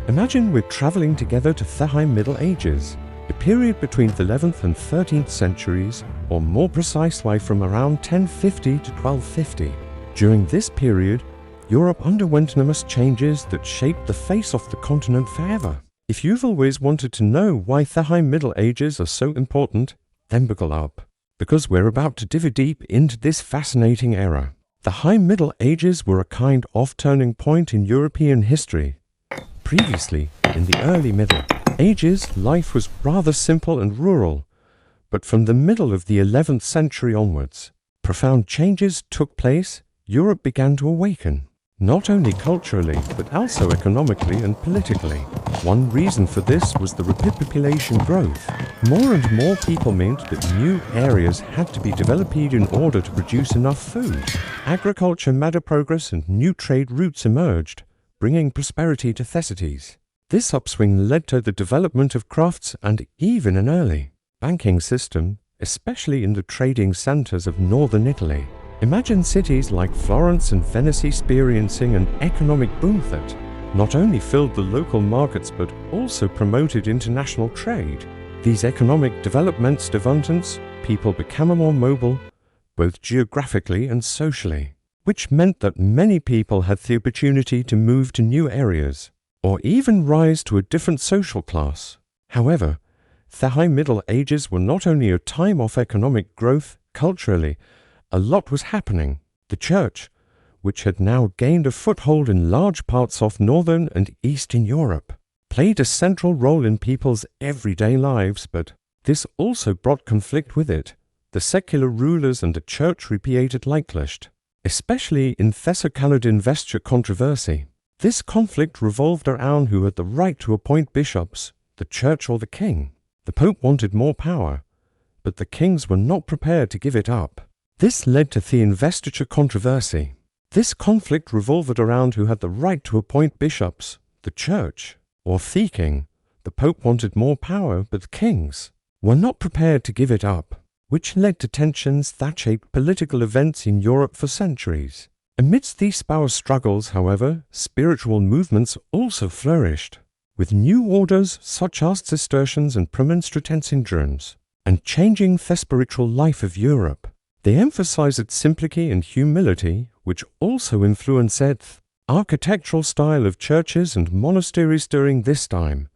Imagine we're traveling together to the High Middle Ages, a period between the 11th and 13th centuries, or more precisely from around 1050 to 1250. During this period, Europe underwent enormous changes that shaped the face of the continent forever. If you've always wanted to know why the High Middle Ages are so important, then buckle up, because we're about to dive deep into this fascinating era. The High Middle Ages were a kind of turning point in European history. Previously, in the early Middle Ages, life was rather simple and rural, but from the middle of the 11th century onwards, profound changes took place. Europe began to awaken, not only culturally, but also economically and politically. One reason for this was the rapid population growth. More and more people meant that new areas had to be developed in order to produce enough food. Agriculture made progress and new trade routes emerged, bringing prosperity to the cities. This upswing led to the development of crafts and even an early banking system, especially in the trading centers of northern Italy. Imagine cities like Florence and Venice experiencing an economic boom that not only filled the local markets but also promoted international trade. These economic developments developed, people became more mobile, both geographically and socially, which meant that many people had the opportunity to move to new areas, or even rise to a different social class. However, the High Middle Ages were not only a time of economic growth. Culturally, a lot was happening. The Church, which had now gained a foothold in large parts of Northern and Eastern Europe, played a central role in people's everyday lives, but this also brought conflict with it. The secular rulers and the Church repeatedly clashed, especially in Thessaly investiture controversy. This conflict revolved around who had the right to appoint bishops, the Church or the king. The Pope wanted more power, but the kings were not prepared to give it up. This led to the investiture controversy. This conflict revolved around who had the right to appoint bishops, the Church or the king. The Pope wanted more power, but the kings were not prepared to give it up, which led to tensions that shaped political events in Europe for centuries. Amidst these power struggles, however, spiritual movements also flourished, with new orders such as Cistercians and Premonstratensians, and changing the spiritual life of Europe. They emphasized simplicity and humility, which also influenced the architectural style of churches and monasteries during this time.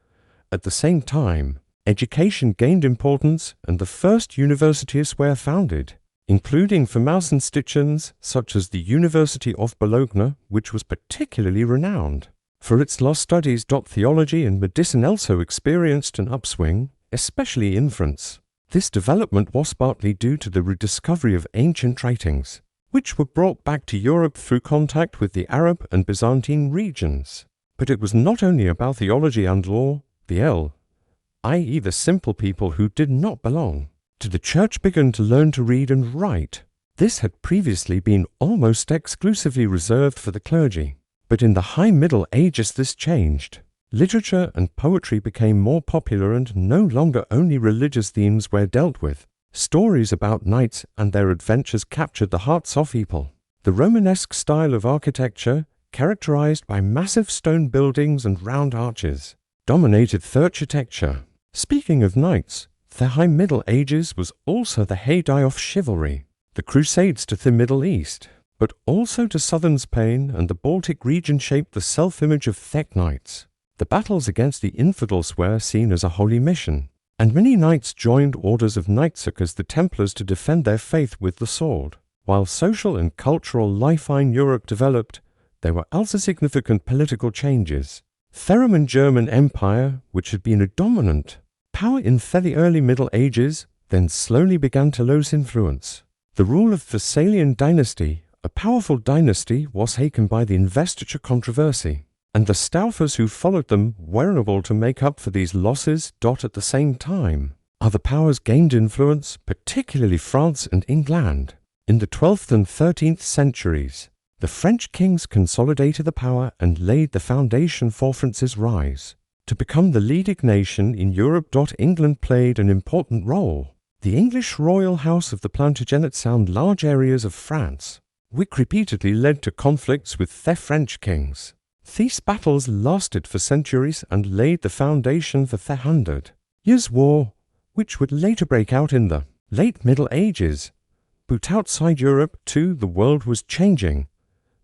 At the same time, education gained importance and the first universities were founded, including famous institutions such as the University of Bologna, which was particularly renowned for its law studies. Theology and medicine also experienced an upswing, especially in France. This development was partly due to the rediscovery of ancient writings, which were brought back to Europe through contact with the Arab and Byzantine regions. But it was not only about theology and law. i.e. the simple people who did not belong to the Church began to learn to read and write. This had previously been almost exclusively reserved for the clergy. But in the High Middle Ages this changed. Literature and poetry became more popular and no longer only religious themes were dealt with. Stories about knights and their adventures captured the hearts of people. The Romanesque style of architecture, characterized by massive stone buildings and round arches, dominated the architecture. Speaking of knights, the High Middle Ages was also the heyday of chivalry. The Crusades to the Middle East, but also to southern Spain and the Baltic region shaped the self-image of the knights. The battles against the infidels were seen as a holy mission, and many knights joined orders of knights such as the Templars to defend their faith with the sword. While social and cultural life in Europe developed, there were also significant political changes. The Roman German Empire, which had been a dominant power in the early Middle Ages, then slowly began to lose influence. The rule of the Thessalian dynasty, a powerful dynasty, was taken by the investiture controversy, and the Stauffers who followed them were unable to make up for these losses. At the same time, other powers gained influence, particularly France and England. In the 12th and 13th centuries, the French kings consolidated the power and laid the foundation for France's rise to become the leading nation in Europe. England played an important role. The English royal house of the Plantagenets owned large areas of France, which repeatedly led to conflicts with the French kings. These battles lasted for centuries and laid the foundation for the Hundred Years' War, which would later break out in the late Middle Ages. But outside Europe, too, the world was changing.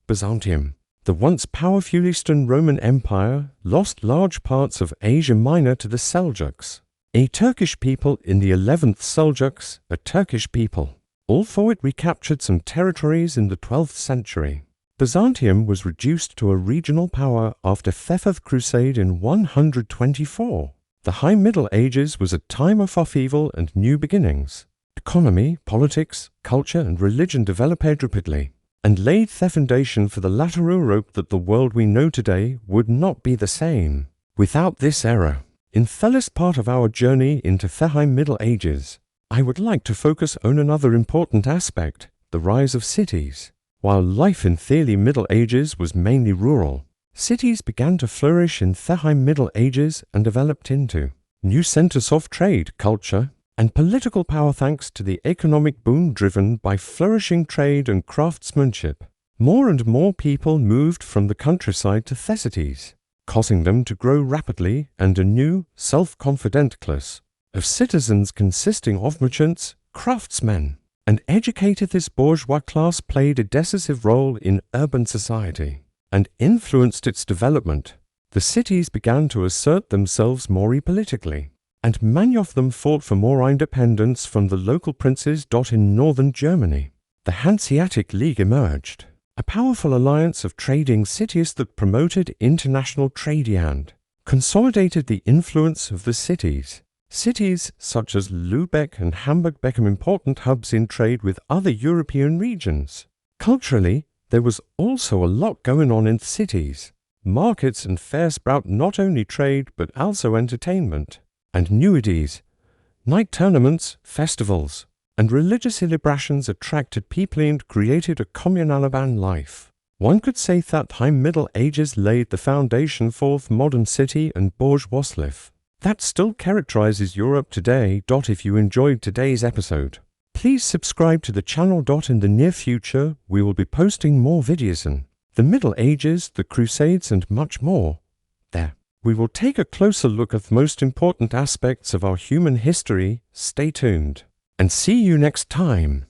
Byzantium, the once powerful Eastern Roman Empire, lost large parts of Asia Minor to the Seljuks, a Turkish people in the 11th Seljuks, a Turkish people. Although it recaptured some territories in the 12th century, Byzantium was reduced to a regional power after the Fourth Crusade in 124. The High Middle Ages was a time of upheaval and new beginnings. Economy, politics, culture and religion developed rapidly, and laid the foundation for the later Europe that the world we know today would not be the same without this era. In the last part of our journey into the High Middle Ages, I would like to focus on another important aspect, the rise of cities. While life in the early Middle Ages was mainly rural, cities began to flourish in the High Middle Ages and developed into new centers of trade, culture, and political power thanks to the economic boom driven by flourishing trade and craftsmanship. More and more people moved from the countryside to the cities, causing them to grow rapidly, and a new, self-confident class of citizens consisting of merchants, craftsmen, and educated this bourgeois class played a decisive role in urban society and influenced its development. The cities began to assert themselves more politically, and many of them fought for more independence from the local princes. In northern Germany, the Hanseatic League emerged, a powerful alliance of trading cities that promoted international trade and consolidated the influence of the cities. Cities such as Lübeck and Hamburg became important hubs in trade with other European regions. Culturally, there was also a lot going on in the cities. Markets and fairs brought not only trade but also entertainment and nudities. Night tournaments, festivals, and religious celebrations attracted people and created a communal urban life. One could say that the High Middle Ages laid the foundation for the modern city and bourgeois life that still characterizes Europe today. If you enjoyed today's episode, please subscribe to the channel. In the near future, we will be posting more videos on the Middle Ages, the Crusades, and much more. There, we will take a closer look at the most important aspects of our human history. Stay tuned, and see you next time.